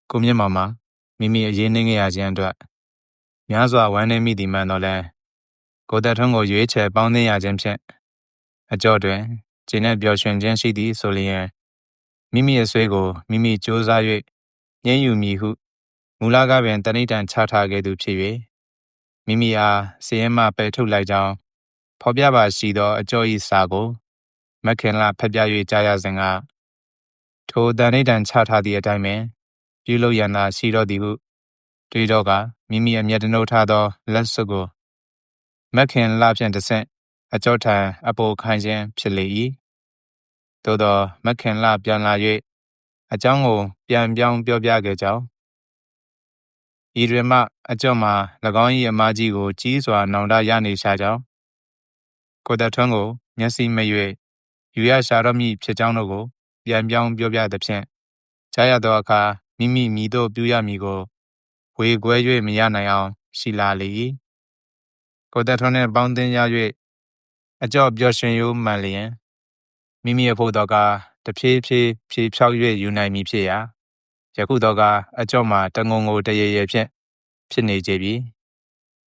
ကိုမြင့်မောင်မှာမိမိအရေးနှင်းခဲ့ရခြင်းအတွက်များစွာဝမ်းနည်းမိသည်မှန်တော့လဲကိုသက်ထွန်းကိုရွေးချယ်ပေါင်းသင်းရခြင်းဖြင့်အကြော့တွင်ကျင့်တဲ့ပျော်ရွှင်ခြင်းရှိသည်ဆိုလျင်မိမိအဆွေကိုမိမိကြိုးစား၍ငြိမ်းယူမည်ဟုမူလကပင်တဏိဌာန်ချထားခဲ့သူဖြစ်၍မိမိအားစည်ရင်မှပယ်ထုတ်လိုက်ကြောင်းဖော်ပြပါရှိသောအကြော့၏စာကိုမက်ခင်လဖက်ပြ၍ကြားရစဉ်ကထိုတဏိဌာန်ချထားသည့်အတိုင်းပင်ပြုလုပ်ရန်သာရှိတော့သည်ဟုတွေးတော့ကမိမိအမျက်တနှုတ်ထားသောလက်စွပ်ကိုမက်ခင်လဖြင့်တဆင့်အကြော့ထံအပိုခိုင်းခြင်းဖြစ်လေ၏သို့သောမက်ခင်လပြန်လာ၍အကြောင်းကိုပြန်ပြောင်းပြောပြခဲ့ကြောင်းဤတွင်မှအကြော့မှာ၎င်း၏အမကြီးကိုကြီးစွာနောင်တရနေရှာကြောင်းကိုသက်ထွန်းကိုမျက်စိမ၍ယူရရှာတော့မည်ဖြစ်ကြောင်းတို့ကိုပြန်ပြောင်းပြောပြသဖြင့်ကြားရသောအခါမိမိမည်သို့ပြုရမည်ကိုဝေခွဲ၍မရနိုင်အောင်ရှိလာလေ၏ကိုသက်ထွန်းနှင့်ပေါင်းသင်းရ၍အကြော့ပျော်ရွှင်ရိုးမှန်လျင်မိမိအဖို့သောကတဖြည်းဖြည်းဖြေဖြောက်၍ယူနိုင်မည်ဖြစ်ရာယခုသောကအကြော့မှာတငုံကိုတရေရေဖြင့်ဖြစ်နေကြပြီ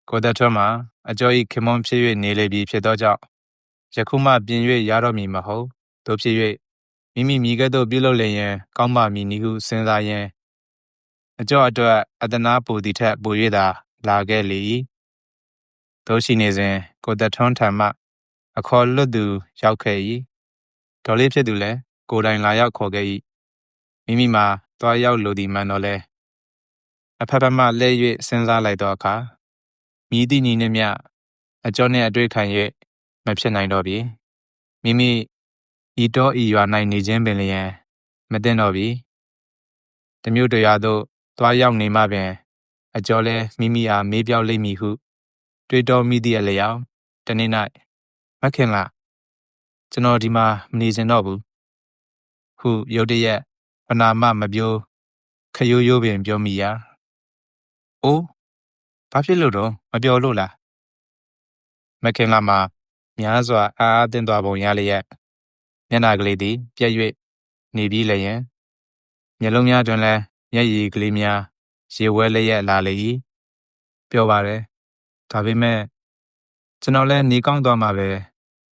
ကိုသက်ထွန်းမှာအကြော့၏ခင်မွန်းဖြစ်၍နေလေပြီဖြစ်သောကြောင့်ယခုမှပြင်၍ရတော့မည်မဟုတ်သို့ဖြစ်၍မိမိမိကဲ့သို့ပြုလုပ်လျင်ကောင်းပါမည်နည်းဟုစဉ်းစားရင်းအကြော့အတွက်အတနာပူသည်ထက်ပို၍သာလာခဲ့လေ၏သို့ရှိနေစဉ်ကိုသက်ထွန်းထံမှအခေါ်လွတ်သူရောက်ခဲ့၏ဒေါ်လေးဖြစ်သူလည်းကိုယ်တိုင်လာရောက်ခေါ်ခဲ့၏မိမိမှာသွားရောက်လိုသည်မှန်တော့လဲအဖက်ဖက်မှလှည့်၍စဉ်းစားလိုက်သောအခါမြည်သည့်ညီနှင့်မျှအကြော့နှင့်အတွေ့ခံ၍မဖြစ်နိုင်တော့ပြီမိမိဤတော့ဤရွာ၌နေခြင်းပင်လျင်မသိတော့ပြီတမျိုးတရာသို့သွားရောက်နေမှပင်အကြော့လဲမိမိအားမေးပြောက်လိမ့်မည်ဟုတွေးတောမိသည့်အလျောက်တနေ့၌မခင်လားကျွန်တော်ဒီမှာမနေချင်တော့ဘူးဟုရုတ်တရက်ပနာမမပြောခရိုးရိုးပင်ပြောမိရာအိုးဘာဖြစ်လို့တော့မပြောလို့လားမခင်လားမှာများစွာအားအသင့်သွားပုံရလျက်မျက်နှာကလေးသည်ပြက်၍နေပြီးလျင်မျက်လုံးများတွင်လည်းမျက်ရည်ကလေးများရေဝဲလျက်လာလေ၏ပြောပါတယ်ဒါပေမဲ့ကျွန်တော်လည်းနေကောင်းသွားမှာပဲ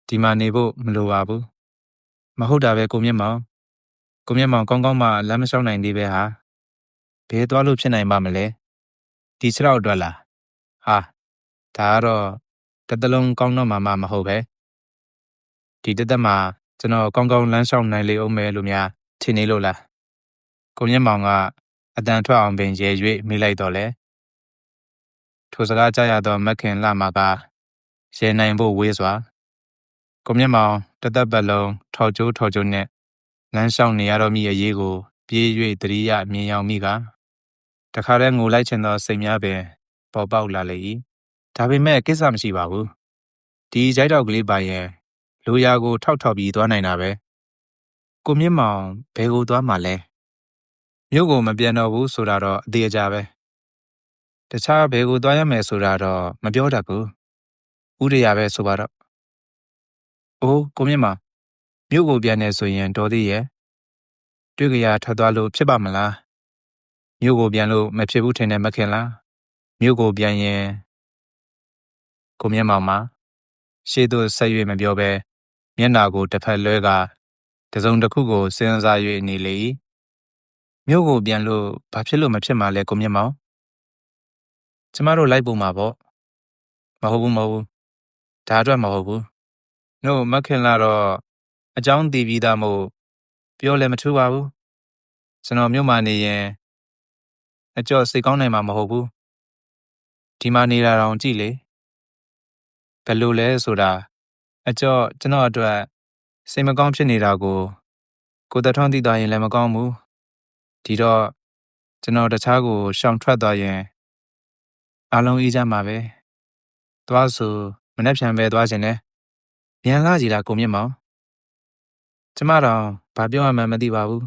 ဒီမှာနေဖို့မလိုပါဘူးမဟုတ်တာပဲကိုမြင့်မောင်ကောင်းကောင်းမှလမ်းမလျှောက်နိုင်သေးပဲဟာဘယ်သွားလို့ဖြစ်နိုင်ပါမလဲဒီခြေထောက်အတွက်လားဟာဒါကတော့တစ်သလုံးကောင်းတော့မှမဟုတ်ပဲဒီတစ်သက်မှာကျွန်တော်ကောင်းကောင်းလမ်းလျှောက်နိုင်လေအောင်မယ်လို့များထင်နေလို့လားကိုမြင့်မောင်ကအတန်ထွက်အောင်ပင်ရဲ၍မေးလိုက်တော့လေထိုစကားကြားရသောမက်ခင်လှမာကရဲနိုင်ဖို့ဝေးစွာကိုမြင့်မောင်တစ်သက်ပတ်လုံးထော်ကျိုးနဲ့လမ်းလျှောက်နေရတော့မိအရေးကိုပြေး၍သတိရမြင်ရောက်မိကတခါတည်းငိုလိုက်ချင်သောစိတ်များပင်ပေါ်ပေါက်လာလေ၏ဒါပေမဲ့ကိစ္စမရှိပါဘူးဒီဂျိုက်တောက်ကလေးပါရင်လူရာကိုထောက်ပြီးသွားနိုင်တာပဲကိုမြင့်မောင်ဘယ်ကိုသွားမှလဲမြို့ကိုမပြန်တော့ဘူးဆိုတာတော့အသေးအကြပဲတခြားဘယ်ကိုသွားရမယ်ဆိုတာတော့မပြောတတ်ဘူးဥရရာပဲဆိုပါတော့အိုးကိုမြင့်မောင်မြို့ကိုပြန်နေဆိုရင်တော်သေးရဲ့တွေ့ကြရထွက်သွားလို့ဖြစ်ပါမလားမြို့ကိုပြန်လို့မဖြစ်ဘူးထင်တယ်မခင်လားမြို့ကိုပြန်ရင်ကိုမြင့်မောင်မှာရှေ့သို့ဆက်၍မပြောဘဲမျက်နှာကိုတစ်ဖက်လွှဲကတစုံတစ်ခုကိုစဉ်းစား၍နေလေ၏မြို့ကိုပြန်လို့ဘာဖြစ်လို့မဖြစ်မှာလဲကိုမြင့်မောင်ကျမတို့လိုက်ပုံမှာပေါ့မဟုတ်ဘူးဒါအတွက်မဟုတ်ဘူးတို့မခင်လာတော့အကြောင်းတည်ပြီးသားမို့ပြောလည်းမထူပါဘူးကျွန်တော်မြို့မှာနေရင်အကျော်စိတ်ကောင်းနိုင်မှာမဟုတ်ဘူးဒီမှာနေတာတောင်ကြည့်လေဘယ်လိုလဲဆိုတာအကျော်ကျွန်တော်အတွက်စိတ်မကောင်းဖြစ်နေတာကိုသက်ထွန်းသိသွားရင်လည်းမကောင်းဘူးဒီတော့ကျွန်တော်တခြားကိုရှောင်ထွက်သွားရင်အားလုံးအေးကြမှာပဲသွားဆိုမနှက်ဖြန်ပဲသွားခြင်းနဲ့မြန်လာကြီးလားကိုမြင့်မောင်ကျမတော့ဘာပြောရမှန်းမသိပါဘူး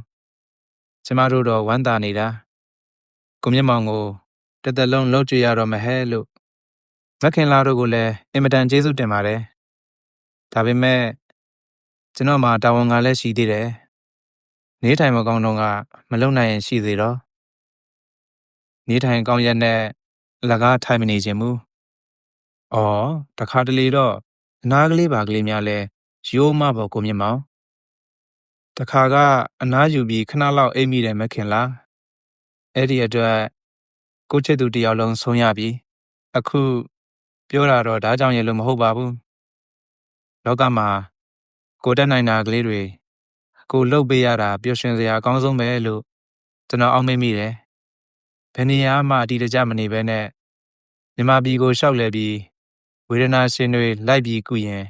ကျမတို့တော့ဝမ်းသာနေတာကိုမြင့်မောင်ကိုတစ်သက်လုံးလှုပ်ကြွရတော့မဟဲလို့မခင်လာတို့ကိုလည်းအင်မတန်ကျေးဇူးတင်ပါတယ်ဒါပေမဲ့ကျွန်တော်မှာတာဝန်ကလည်းရှိသေးတယ်နေထိုင်မကောင်းတော့ကမလုံနိုင်ရင်ရှိသေးတော့ နေထိုင်ကောင်းရက်နဲ့အလကားထိုင်မနေခြင်းမူ။အော်တခါတလေတော့အနားကလေးပါကလေးများလဲရိုးမပေါ်ကိုမြင့်မောင်တခါကအနားယူပြီးခဏလောက်အိပ်မိတယ်မခင်လားအဲ့ဒီအတွက်ကိုချစ်သူတယောက်လုံးဆုံးရပြီအခုပြောတာတော့ဒါကြောင့်ရလို့မဟုတ်ပါဘူးလောကမှာကိုတက်နိုင်တာကလေးတွေကိုလှုပ်ပေးရတာပျော်ရွှင်စရာအကောင်းဆုံးပဲလို့ကျွန်တော်အောက်မေ့မိတယ်ဘယ်နေရာမှအတီးတကျမနေဘဲနဲ့မြမပြည်ကိုရှောက်လဲပြီးဝေဒနာရှင်တွေလိုက်ပြီးကုရင်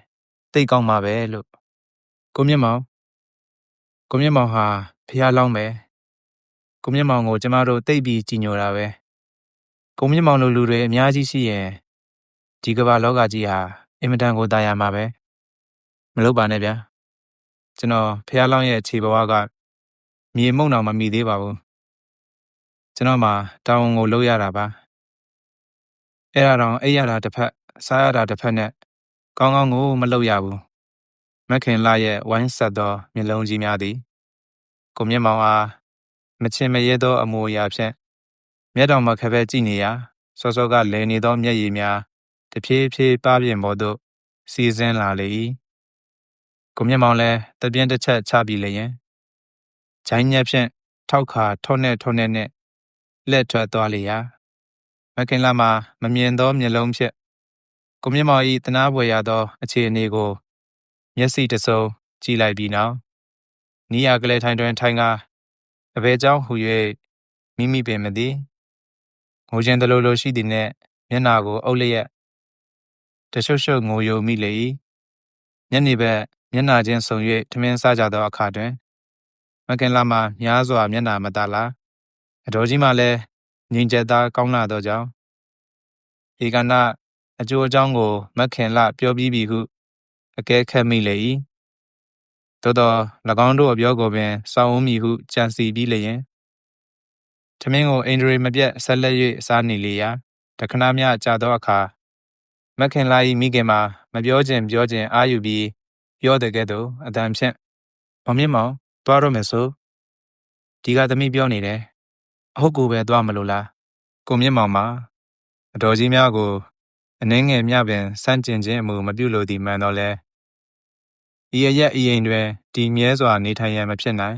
သိကောင်းမှာပဲလို့ကိုမြင့်မောင်ဟာဖះလောင်းပဲကိုမြင့်မောင်ကိုကျမတို့သိပ်ပြီးကြည်ညိုတာပဲကိုမြင့်မောင်လိုလူတွေအများကြီးရှိရင်ဒီကမ္ဘာလောကကြီးဟာအင်မတန်ကိုตายရမှာပဲမလုပ်ပါနဲ့ဗျာကျွန်တော်ဖះလောင်းရဲ့ခြေဘဝကမြေမှုန့်တော်မမိသေးပါဘူးကျွန်တော်မှာတာဝန်ကိုလုပ်ရတာပါအဲ့ဒါတော့အိပ်ရတာတစ်ဖက်စားရတာတစ်ဖက်နဲ့ကောင်းကောင်းကိုမလုပ်ရဘူးမခင်လာရဲ့ဝိုင်းဆက်သောမျက်လုံးကြီးများသည်ကိုမြင့်မောင်အားမချင်မရဲသောအမူအရာဖြင့်မျက်တော်မခက်ပဲကြည့်နေရာစောစောကလဲနေသောမျက်ရည်များတဖြည်းဖြည်းပါးပြင်ပေါ်သို့စီးဆင်းလာလေ၏ကိုမြင့်မောင်လည်းတပြင်းတစ်ချက်ချပြီးလျင်ဂျိုင်းညက်ဖြင့်ထောက်ခါထောနဲ့နဲ့လက်ထွက်သွားလေရာမခင်လာမှာမမြင်သောမျက်လုံးဖြင့်ကိုမြင့်မောင်၏တနာပွေရသောအခြေအနေကိုမျက်စိတစုံကြည့်လိုက်ပြီးနောက်နီးရကလေးထိုင်တွင်ထိုင်ကားအဘဲကြောင့်ဟူ၍မိပင်မသည်ငိုခြင်းတလိုလိုရှိသည်နှင့်မျက်နာကိုအုပ်လျက်တရှုပ်ရှုပ်ငိုယိုမိလေ၏ညနေဘက်မျက်နာချင်းဆုံ၍ထမင်းစားကြသောအခါတွင်မခင်လာမှာများစွာမျက်နာမတလားအတော်ကြီးမှလည်းငြိမ်ချက်သားကောင်းလာသောကြောင့်ဧကနာအကျိုးအကြောင်းကိုမခင်လာပြောပြီးပြီဟုအကဲခတ်မိလေ၏သို့သော၎င်းတို့အပြောကိုပင်စောင်းဦးမိဟုကြံစီပြီးလျင်ထမင်းကိုအင်ဒရီမပြတ်ဆက်လက်၍စားနေလေရာတခဏမျှကြာသောအခါမခင်လာ၏မိခင်မှာမပြောခြင်းအာယူပြီးပြောတဲ့ကဲ့သို့အတန်ဖြင့်မောင်မြင့်မောင်သွားတော့မယ်ဆိုဒီကသမီးပြောနေတယ်အဟုတ်ကိုပဲသွားမလို့လားကိုမြင့်မောင်မှာအတော်ကြီးများကိုအနှင်းငယ်မြပင်စန့်ကျင်ခြင်းအမှုမပြုလိုသည်မှန်တော့လဲဤရရက်ဤရင်တွင်တည်မြဲစွာနေထိုင်ရန်မဖြစ်နိုင်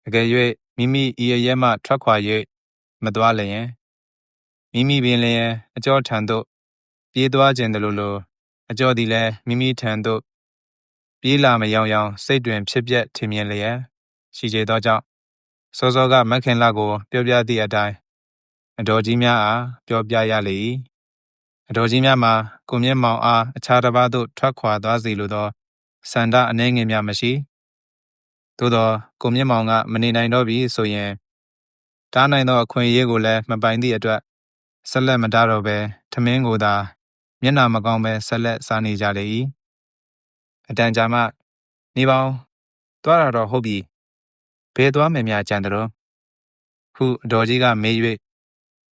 အကယ်၍မိမိဤရရက်မှထွက်ခွာ၍မသွားလျင်မိမိပင်လျင်အကျော်ထံသို့ပြေးသွားခြင်းတလိုအကျော်သည်လည်းမိမိထံသို့ပြေးလာမယောင်ယောင်စိတ်တွင်ဖြစ်ပျက်ထင်မြင်လျက်ရှိကြသောကြောင့်စောစောကမခင်လာကိုပြောပြသည့်အတိုင်းအတော်ကြီးများအားပြောပြရလေ၏အတော်ကြီးများမှာကိုမြင့်မောင်အားအခြားတစ်ပါးသို့ထွက်ခွာသွားစေလိုသောစန္ဒအနှဲငယ်များမရှိသို့သောကိုမြင့်မောင်ကမနေနိုင်တော့ပြီဆိုရင်တားနိုင်သောအခွင့်အရေးကိုလည်းမပိုင်သည့်အတွက်ဆက်လက်မတားတော့ပဲထမင်းကိုသာမျက်နှာမကောင်းပဲဆက်လက်စားနေကြလေ၏အတန်ကြာမှနေပေါင်းသွားတာတော့ဟုတ်ပြီဘယ်သွားမယ်များကြံတော်ဟုအတော်ကြီးကမေး၍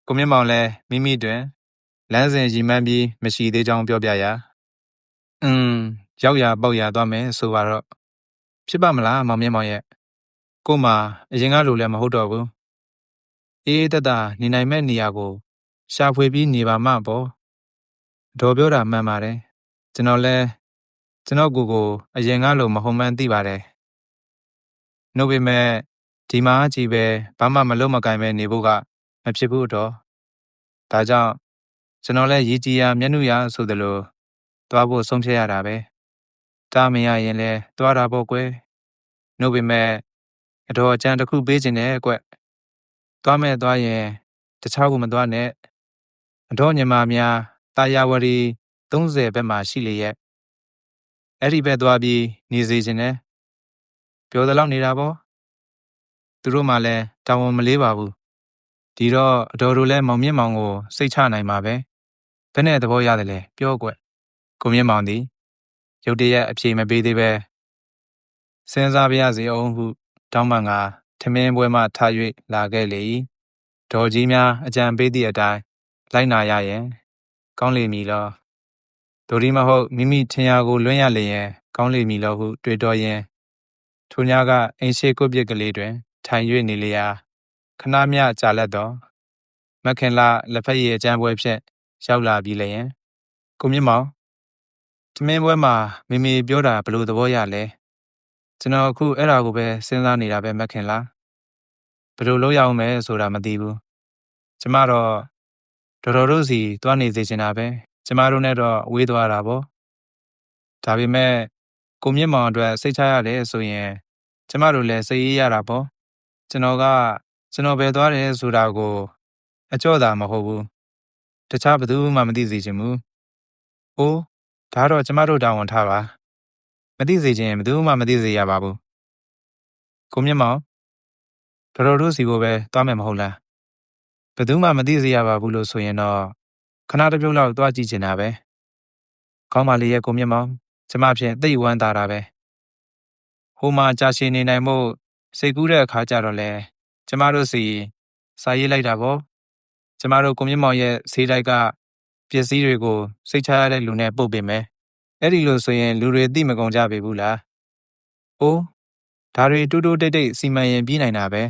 ကိုမြင့်မောင်လည်းမိမိတွင်လမ်းစဉ်ရီမှန်းပြီးမရှိသေးကြောင်းပြောပြရာရောက်ရပေါက်ရသွားမယ်ဆိုပါတော့ဖြစ်ပါမလားမောင်မြင့်မောင်ရဲ့ကို့မှာအရင်ကလိုလည်းမဟုတ်တော့ဘူးအေးတတနေနိုင်မဲ့နေရာကိုရှာဖွေပြီးနေပါမှပေါ့တော်ပြောတာမှန်ပါတယ်ကျွန်တော်လည်းကျွန်တော်ကိုအရင်ကလိုမဟုတ်မှန်းသိပါတယ်နှုတ်ပေမဲ့ဒီမှာကြည်ပဲဘာမှမလုပ်မကိုင်ပဲနေဖို့ကမဖြစ်ဘူးတော့ဒါကြောင့်ကျွန်တော်လည်းရည်ကြည်ရာမျက်နှာရဆိုသလိုသွားဖို့ဆုံးဖြတ်ရတာပဲတားမရရင်လည်းသွားတာပေါ့ကွယ်နှုတ်ပေမဲ့အတော်အကျန်တစ်ခုပေးခြင်းနဲ့ကွသွားမဲ့သွားရင်တခြားကိုမသွားနဲ့အတော်ညီမများတာယာဝရီ30ဘက်မှာရှိလေရဲ့အဲ့ဒီဘက်သွားပြီးနေစေခြင်းနဲ့ပြောသလောက်နေတာပေါ့သူတို့မှလည်းတာဝန်မလေးပါဘူးဒီတော့အတော်တို့လည်းမောင်မြင့်မောင်ကိုစိတ်ချနိုင်မှာပဲဘယ်နဲ့သဘောရတယ်လဲပြောကွကိုမြင့်မောင်သည်ရုတ်တရက်အပြေမပေးသေးပဲစဉ်းစားပြရစီအောင်ဟုတောင်းပန်ကထမင်းပွဲမှထား၍လာခဲ့လေ၏ဒေါ်ကြီးများအကြံပေးသည့်အတိုင်းလိုက်နာရရင်ကောင်းလေမည်လောဒိုဒီမဟုတ်မိမိထင်ရာကိုလွှင့်ရလျင်ကောင်းလေမည်လောဟုတွေးတောရင်းထိုညကအိမ်ရှိကွပ်ပစ်ကလေးတွင်ထိုင်၍နေလျာခဏမျှကြာလက်သော ခင်လာလက်ဖက်ရည်အကျန်းပွဲဖြင့်ရောက်လာပြီးလျင်ကိုမြင့်မောင်ထမင်းပွဲမှာမေမေပြောတာဘယ်လိုသဘောရလဲကျွန်တော်အခုအဲ့ဒါကိုပဲစဉ်းစားနေတာပဲမခင်လာဘယ်လိုလုပ်ရအောင်မဲဆိုတာမသိဘူးကျမတော့တော်တော်တို့စီတွားနေစေချင်တာပဲကျမတို့နဲ့တော့ဝေးသွားတာပေါ့ဒါပေမဲ့ကိုမြင့်မောင်အတွက်စိတ်ချရတယ်ဆိုရင်ကျမတို့လည်းစိတ်အေးရတာပေါ့ကျွန်တော်ပဲသွားတယ်ဆိုတာကိုအကြော့တာမဟုတ်ဘူးတခြားဘယ်သူမှမသိစေချင်ဘူး။အိုးဒါတော့ကျမတို့တာဝန်ထားပါမသိစေချင်ဘယ်သူမှမသိစေရပါဘူးကိုမြင့်မောင်တော်တော်တို့စီကိုပဲသွားမယ်မဟုတ်လားဘယ်သူမှမသိစေရပါဘူးလို့ဆိုရင်တော့ခဏတစ်ပြုတ်လောက်သွားကြည့်ချင်တာပဲကောင်းပါလေရဲ့ကိုမြင့်မောင်ကျမဖြင့်သိဝမ်းသာတာပဲဟိုမှာကြာရှည်နေနိုင်မို့စိတ်ကူးတဲ့အခါကျတော့လဲကျမတို့စီစာရေးလိုက်တာပေါ့ကျမတို့ကိုမြင့်မောင်ရဲ့ဈေးတိုက်ကပစ္စည်းတွေကိုစိတ်ချရတဲ့လူနဲ့ပို့ပေးမယ်အဲ့ဒီလိုဆိုရင်လူတွေသိမကုန်ကြပေဘူးလားအိုးဒါတွေတူးတူးတိတ်တိတ်စီမံရင်ပြီးနိုင်တာပဲ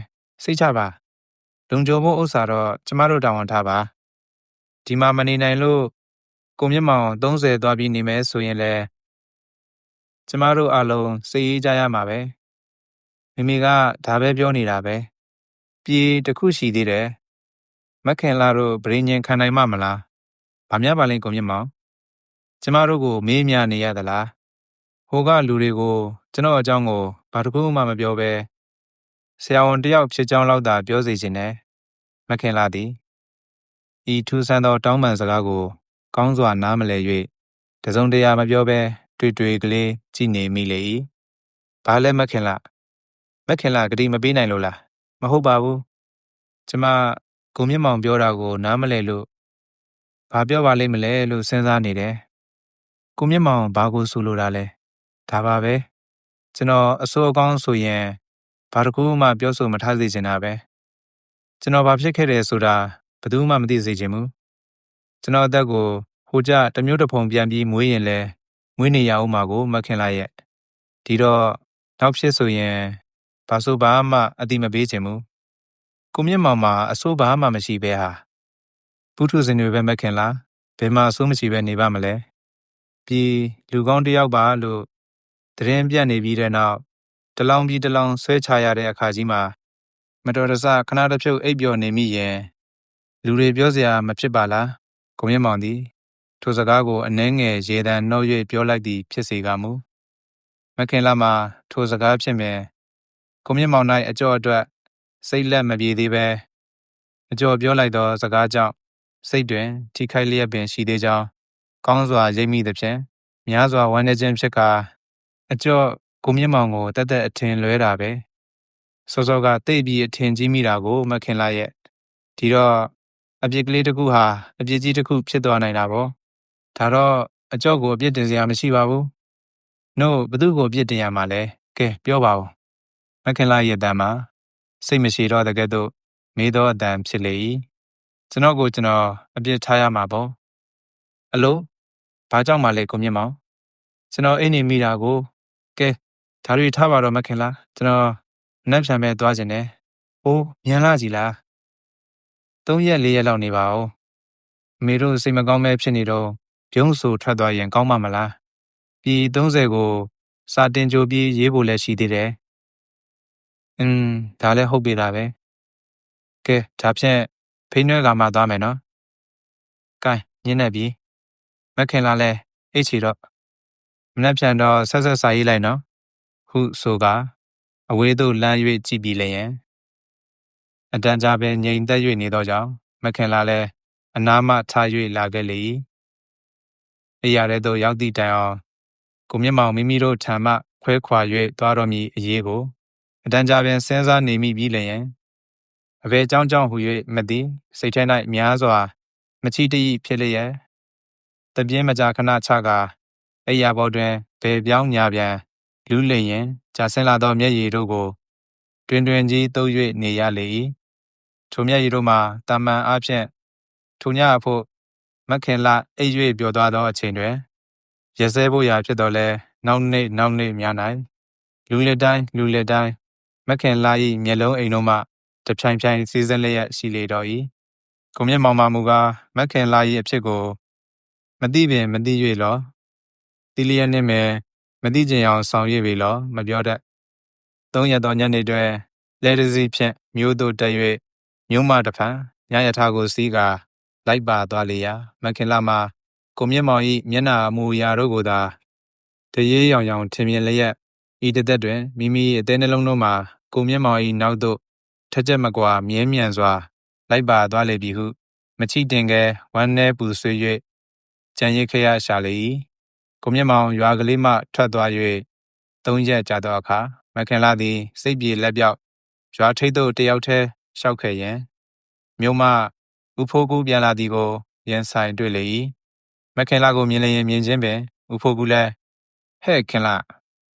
စိတ်ချပါလုံခြုံဖို့ဥစ္စာတော့ကျမတို့တာဝန်ထားပါဒီမှာမနေနိုင်လို့ကိုမြင့်မောင်30သွားပြီးနေမယ်ဆိုရင်လဲကျမတို့အားလုံးစိတ်အေးကြရမှာပဲမိမိကဒါပဲပြောနေတာပဲပြေတစ်ခုရှိသေးတယ်မခင်လာတို့ဗြိဉ္ဉ်ခံနိုင်မလားဘာများပါလဲကိုမြင့်မောင်ကျမတို့ကိုမေးမြနေရသလားဟိုကလူတွေကိုကျွန်တော်အကြောင်းကိုဘာတစ်ခုမှမပြောဘဲဆရာဝန်တယောက်ဖြစ်ကြောင်းလောက်သာပြောစေချင်တယ်မခင်လာသည်ဤထူးဆန်းသောတောင်းပန်စကားကိုကောင်းစွာနားမလည်၍တစုံတရာမပြောဘဲတွေ့ကလေးကြည်နေမိလေ၏ဘာလဲမခင်လာဂတိမပေးနိုင်လို့လားမဟုတ်ပါဘူးကျမကိုမြင့်မောင်ပြောတာကိုနားမလည်လို့ဘာပြောပါလိမ့်မလဲလို့စဉ်းစားနေတယ်ကိုမြင့်မောင်ဘာကိုဆိုလိုတာလဲဒါပါပဲကျွန်တော်အဆိုးအကောင်းဆိုရင်ဘာတစ်ခုမှပြောဆိုမထားစေချင်တာပဲကျွန်တော်ဘာဖြစ်ခဲ့တယ်ဆိုတာဘယ်သူမှမသိစေချင်ဘူးကျွန်တော်အသက်ကိုဟိုကြတစ်မျိုးတစ်ဖုံပြန်ပြီးမွေးရင်လဲမွေးနေရအောင်မှာကိုမခင်လာရဲ့ဒီတော့နောက်ဖြစ်ဆိုရင်ဘာဆိုဘာမှအတိမပေးချင်ဘူးကိုမြင့်မောင်မှာအဆိုးဘာမှမရှိပဲဟာပုထုဇဉ်တွေပဲမခင်လာဘယ်မှာအဆိုးမရှိပဲနေပါမလဲပြီးလူကောင်းတစ်ယောက်ပါလို့သတင်းပြတ်နေပြီးတဲ့နောက်တလောင်းပြီးတလောင်းဆွဲချရတဲ့အခါကြီးမှာမတော်တဆခဏတစ်ဖြုတ်အိပ်ပျော်နေမိရင်လူတွေပြောစရာမဖြစ်ပါလားကိုမြင့်မောင်သည်ထိုစကားကိုအနှဲငယ်ရေတံနှုတ်၍ပြောလိုက်သည်ဖြစ်စေကမူမခင်လာမှာထိုစကားဖြစ်မယ်ကိုမြင့်မောင်၌အကျော်အတွက်စိတ်လက်မပြေသေးပဲအကျော်ပြောလိုက်သောစကားကြောင့်စိတ်တွင်ထိခိုက်လျက်ပင်ရှိသေးကြောင်းကောင်းစွာရိပ်မိသဖြင့်များစွာဝမ်းနည်းခြင်းဖြစ်ကာအကျော်ကိုမြင့်မောင်ကိုတက်တက်အထင်လွဲတာပဲစောစောကတိတ်ပြီးအထင်ကြီးမိတာကိုမခင်လာရဲ့ဒီတော့အပြစ်ကလေးတစ်ခုဟာအပြစ်ကြီးတစ်ခုဖြစ်သွားနိုင်တာပေါ့ဒါတော့အကျော်ကိုအပြစ်တင်စရာမရှိပါဘူးနို့ဘသူ့ကိုအပြစ်တင်ရမှာလဲကဲပြောပါဦးမခင်လာရဲ့အတန်မှာစိတ်မရှိတော့တဲ့ကဲ့သို့မေးသောအတန်ဖြစ်လေ၏ကျွန်တော်အပြစ်ထားရမှာပေါ့အလို့ဘာကြောင့်မှလဲကိုမြင့်မောင်ကျွန်တော်အိမ်နေမိတာကိုကဲဒါတွေထားပါတော့မခင်လားကျွန်တော်နှက်ဖြံမဲ့သွားခြင်းနဲ့ဟိုးမြန်လာကြီးလား3ရက်4ရက်လောက်နေပါဦးအမေတို့စိတ်မကောင်းမဲ့ဖြစ်နေတော့ပြုံးဆူထွက်သွားရင်ကောင်းမှမလားပြီး30ကိုစာတင်ကြိုပြီးရေးဖို့လည်းရှိသေးတယ်ဒါလည်းဟုတ်ပြီလားပဲကဲဒါဖြင့်ဖိနှွဲကမှသွားမယ်နော်ကဲညင်းနေပြီမခင်လာလဲအိတ်ချီတော့မနှက်ဖြံတော့ဆက်စာရေးလိုက်နော်ဟုဆိုကအဝေးသို့လမ်း၍ကြည့်ပြီးလျင်အတန်းကြားပဲငြိမ်သက်၍နေသောကြောင့်မခင်လာလဲအနားမှထား၍လာခဲ့လေ၏အိယာတဲ့သို့ရောက်သည့်တိုင်အောင်ကိုမြင့်မောင်မိမိတို့ထံမှခွဲခွာ၍သွားတော်မူအရေးကိုအတန်းကြားပင်စဉ်းစားနေမိပြီးလျင်အဘယ်ကြောင့်ဟူ၍မသိစိတ်ထဲ၌များစွာမချီတည်ဖြစ်လျက်တပြင်းမကြာခဏချကာအိယာပေါ်တွင်ဘယ်ပြောင်းညာပြန်လူးလျင်ကြာဆင်းလာသောမျက်ရည်တို့ကိုတွင်ကြီးတုပ်၍နေရလေ၏ထိုမျက်ရည်တို့မှာတာမန်အားဖြင့်ထိုညအဖို့မခင်လအိပ်၍ပျော်သွားသောအချိန်တွင်ရစဲဖို့ရာဖြစ်တော်လဲနောက်နေ့များ၌လူလက်တိုင်းမခင်လာ၏မျက်လုံးအိမ်တို့မှတဖြိုင်စီးစင်းလျက်ရှိလေတော့၏ ကိုမျက်မှောင်မှာမူကားမက်ခင်လာ၏အဖြစ်ကိုမသိပင်မသိ၍လောတိလျက်နှင့်မယ်မသိကျင်အောင်ဆောင်ရွက်ပေလောမပြောတတ်သုံးရက်သောညနေတွင်လဲတစည်းဖြင့်မြို့သို့တက်၍မြို့မှတဖန်ညယထာကိုစီးကာလိုက်ပါသွားလေရာမက်ခင်လာမှာကိုမျက်မှောင်၏မျက်နှာအမူအရာတို့ကိုသာတရေရောင်ရောင်ထင်မြင်လျက်ဤတသက်တွင်မိမိအသေးနှလုံးတို့မှာကိုမျက်မှောင်၏နောက်သို့ထက်ချက်မကွာမြဲမြံစွာလိုက်ပါသွားလေပြီဟုမချိတင်ကဲဝမ်းနည်းပူဆွေး၍ကြံရစ်ခရရှာလေ၏ကိုမျက်မှောင်ရွာကလေးမှထွက်သွား၍သုံးရက်ကြာသောအခါမခင်လာသည်စိတ်ပြေလက်ပြောက်ရွာထိပ်သို့တယောက်တည်းလျှောက်ခဲ့ရန်မြို့မှဦးဖိုးကူပြန်လာသည်ကိုရင်ဆိုင်တွေ့လေ၏မခင်လာကိုမြင်လျင်မြင်ချင်းပင်ဦးဖိုးကူလည်းဟဲ့ခင်လာ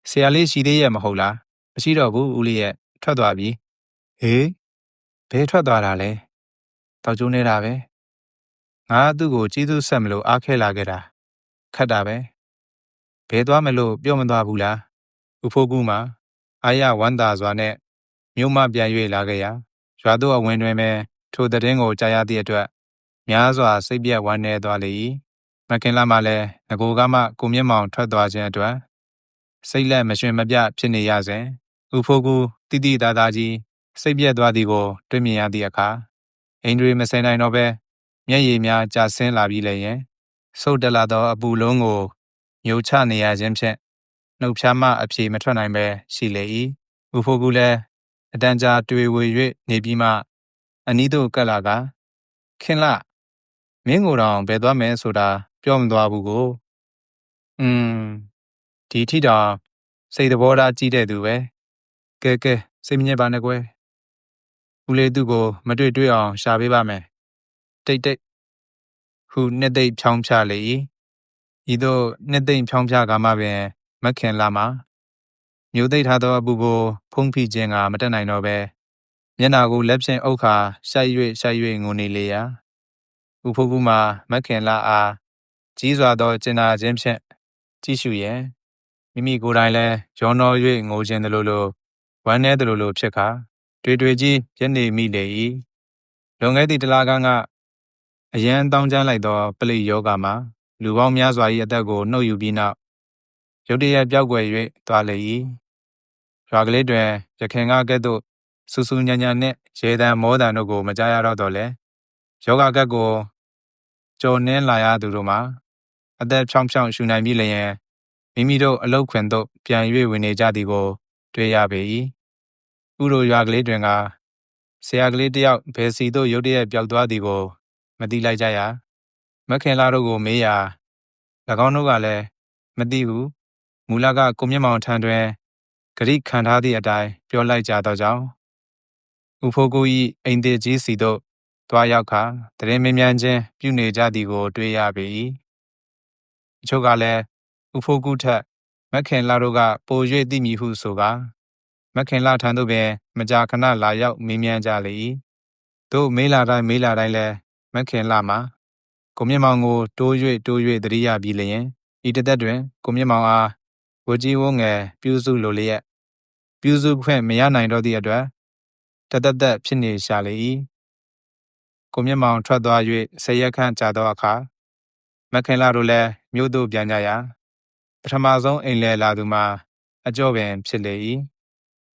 ဆရာလေးရှိသေးရဲ့မဟုတ်လားမရှိတော့ဘူးဦးလေးရဲ့ထွက်သွားပြီဟေးဘယ်ထွက်သွားတာလဲတောက်ကျိုးနေတာပဲငါသူ့ကိုကျေးဇူးဆက်မလို့အားခဲလာခဲ့တာခတ်တာပဲဘယ်သွားမလို့ပြောမသွားဘူးလားဦးဖိုးကူမှာအာရဝမ်းသာစွာနဲ့မြို့မှပြန်၍လာခဲ့ရာရွာသို့အဝင်တွင်ပဲထိုသတင်းကိုကြားရသည့်အတွက်များစွာစိတ်ပြက်ဝမ်းနည်းသွားလေ၏မခင်လာမှလည်းငကိုကမှကိုမျက်မှောင်ထွက်သွားခြင်းအတွက်စိတ်လက်မရှင်မပြဖြစ်နေရစဉ်ဦးဖိုးကူတိတိသားသားကြီးစိတ်ပြက်သွားသည်ကိုတွေ့မြင်ရသည့်အခါအိမ်တွေမစင်နိုင်တော့ပဲမျက်ရည်များကျဆင်းလာပြီးလည်းဆုတ်တက်လာသောအပူလုံးကိုမြုပ်ချနေရခြင်းဖြင့်နှုတ်ဖျားမှအဖြေမထွက်နိုင်ပဲရှိလေ၏ဦးဖိုးကူလည်းအတန်ကြာတွေ့ဝေ၍နေပြီးမှအနီးသို့ကပ်လာကခင်လမင်းကိုယ်တော်ဘယ်သွားမယ်ဆိုတာပြောမသွားဘူးကိုဒီထိတောင်စိတ်သဘောထားကြီးတဲ့သူပဲကဲစိတ်မညစ်ပါနဲ့ကွယ်ဦးလေးသူ့ကိုမတွေ့အောင်ရှာပေးပါမယ်တိတ်ဟုနှစ်သိမ့်ဖြောင်းဖြလေ၏ဤသို့နှစ်သိမ့်ဖြောင်းဖြကမှပင်မခင်လာမှာမြို့သိမ့်ထားသောအပူကိုဖုံးဖိခြင်းကမတက်နိုင်တော့ပဲမျက်နာကိုလက်ဖြင့်အုပ်ခါရှိုက်၍ငိုနေလေရာဦးဖိုးကူမှာမခင်လာအားကြီးစွာသောကျင်နာခြင်းဖြင့်ကြည့်ရှုရင်မိမိကိုယ်တိုင်လည်းရောနှော၍ငိုခြင်းသလိုဝမ်းနည်းသလိုဖြစ်ခါတွေ့ကြီးရနေမိလေ၏လွန်ခဲ့သည့်တလခန့်ကအရန်တောင်းကျမ်းလိုက်သောပလိယောဂါမှာလူပေါင်းများစွာ၏အသက်ကိုနှုတ်ယူပြီးနောက်ရုတ်တရက်ပျောက်ကွယ်၍သွားလေ၏ရွာကလေးတွင်ရခင်ကကဲ့သို့စူးညံ့နှင့်ရေတံမောတံတို့ကိုမကြားရတော့လဲယောဂကက်ကိုကြော်နှင်းလာရသူတို့မှာအသက်ဖြောင်းရှူနိုင်ပြီလျင်မိမိတို့အလုတ်ခွင်သို့ပြန်၍ဝင်နေကြသည်ကိုတွေ့ရပေ၏ဥရိုရွာကလေးတွင်ကဆရာကလေးတယောက်ဘယ်စီသို့ရုတ်တရက်ပျောက်သွားသည်ကိုမသိလိုက်ကြရာမခင်လာတို့ကိုမေးရာ၎င်းတို့ကလည်းမသိဘူးမူလကကိုမျက်မှောင်ထံတွင်ဂရိခံထားသည့်အတိုင်းပြောလိုက်ကြသောကြောင့်ဦးဖိုးကူ၏အိမ်သေးကြီးစီသို့သွားရောက်ခါတရင်မင်းမြန်ချင်းပြုနေကြသည်ကိုတွေ့ရပေ၏အချို့ကလည်းဦးဖိုးကူထက်မခင်လာတို့ကပို၍သိမည်ဟုဆိုကာမခင်လာထံသို့ပင်မကြာခဏလာရောက်မေးမြန်းကြလေ၏တို့မေးလာတိုင်းလည်းမခင်လာမှာကိုမျက်မှောင်ကိုတိုး၍သတိရပြီးလျင်ဤတသက်တွင်ကိုမျက်မှောင်အားဝကြီးဝငယ်ပြုစုလိုလျက်ပြုစုခွင့်မရနိုင်တော့သည့်အတွက်တသက်ဖြစ်နေရှာလေ၏ကိုမျက်မှောင်ထွက်သွား၍10ရက်ခန့်ကြာသောအခါမခင်လာတို့လည်းမြို့သို့ပြန်ကြရာပထမဆုံးအိမ်လည်လာသူမှာအကြော့ပင်ဖြစ်လေ၏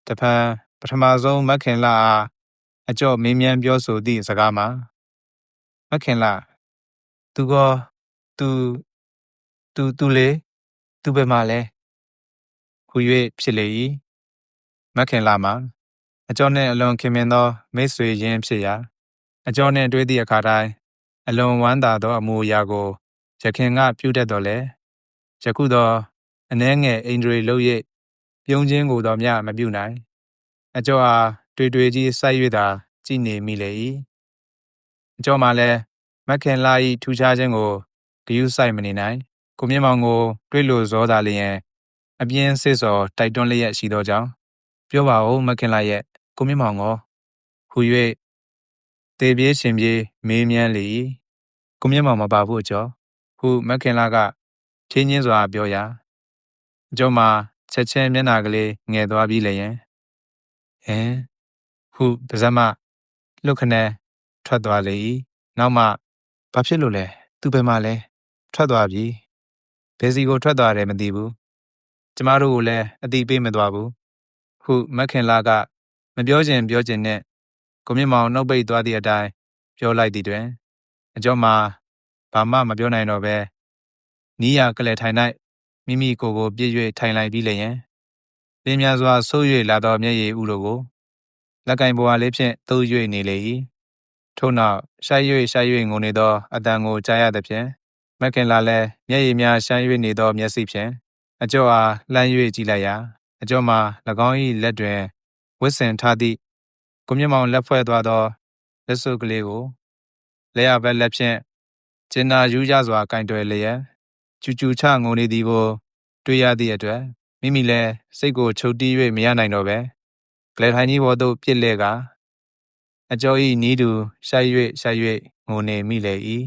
တဖန်ပထမဆုံးမခင်လာအားအကြော့မေးမြန်းပြောဆိုသည့်စကားမှာမခင်လာသူကောသူလေသူဘယ်မှာလဲဟူ၍ဖြစ်လေ၏မခင်လာမှာအကြော့နှင့်အလွန်ခင်မင်သောမိတ်ဆွေရင်းဖြစ်ရာအကြော့နှင့်တွေ့သည့်အခါတိုင်းအလွန်ဝမ်းသာသောအမူအရာကိုရခင်ကပြုတတ်တော်လဲယခုတော့အနှဲငယ်အိန္ဒြေလှုပ်၍ပြုံးခြင်းကိုတော့မျှမပြုနိုင်အကျော်အားတွေ့ကြီးစိုက်၍သာကြည်နေမိလေ၏အကျော်မှလည်းမခင်လာ၏ထူခြားခြင်းကိုဂရုစိုက်မနေနိုင်ကိုမျက်မှောင်ကိုတွေ့လို့ဇောသာလျင်အပြင်းစစ်စော်တိုက်တွန်းလျက်ရှိသောကြောင့်ပြောပါဦးမခင်လာရဲ့ကိုမျက်မှောင်ကိုဟူ၍တေပြေးရှင်ပြေးမေးမြန်းလေ၏ကိုမျက်မှောင်မပါဘူးအကျော်ဟုမခင်လာကဖြင်းချင်းစွာပြောရာအကျော်မှာချက်ချင်းမျက်နှာကလေးငယ်သွားပြီးလျင်ဟုပါးစပ်မှလှုပ်ခနဲထွက်သွားလေ၏ နောက်မှဘာဖြစ်လို့လဲသူဘယ်မှာလဲထွက်သွားပြီဘယ်စီကိုထွက်သွားတယ်မသိဘူးကျမတို့ကိုလည်းအတိပေးမသွားဘူးဟုမက်ခင်လာကမပြောချင်နဲ့ကိုမြင့်မောင်နှုတ်ပိတ်သွားသည့်အတိုင်းပြောလိုက်သည်တွင်အကျော်မှာဘာမှမပြောနိုင်တော့ဘဲနီးရကလေးထိုင်၌မိမိကိုယ်ကိုပြည့်၍ထိုင်လိုက်ပြီးလျင်လင်းများစွာဆိုး၍လာသောမျက်ရည်ဥတို့ကိုလက်ကင်ပေါ်လေးဖြင့်သိုး၍နေလေ၏ထို့နောက်ရှိုက်၍ငိုနေသောအတန်ကိုကြားရသဖြင့်မက်ခင်လာလည်းမျက်ရည်များရှိုင်း၍နေသောမျက်စိဖြင့်အကျော်အားလှမ်း၍ကြည့်လိုက်ရာအကျော်မှာ၎င်း၏လက်တွင်ဝတ်ဆင်ထားသည့်ကိုမြင့်မောင်လက်ဖွဲ့သွားသောလက်စွပ်ကလေးကိုလက်ရဘက်လက်ဖြင့်ကျင်နာယူရစွာကင်တွယ်လျက်ကျူချငိုနေသည်ကိုတွေ့ရသည့်အတွက်မိမိလည်းစိတ်ကိုချုပ်တီး၍မရနိုင်တော့ပဲကလေးထိုင်ကြီးပေါ်သို့ပြစ်လဲကအကျော်၏နီးတူရှိုက်၍ငိုနေမိလေ၏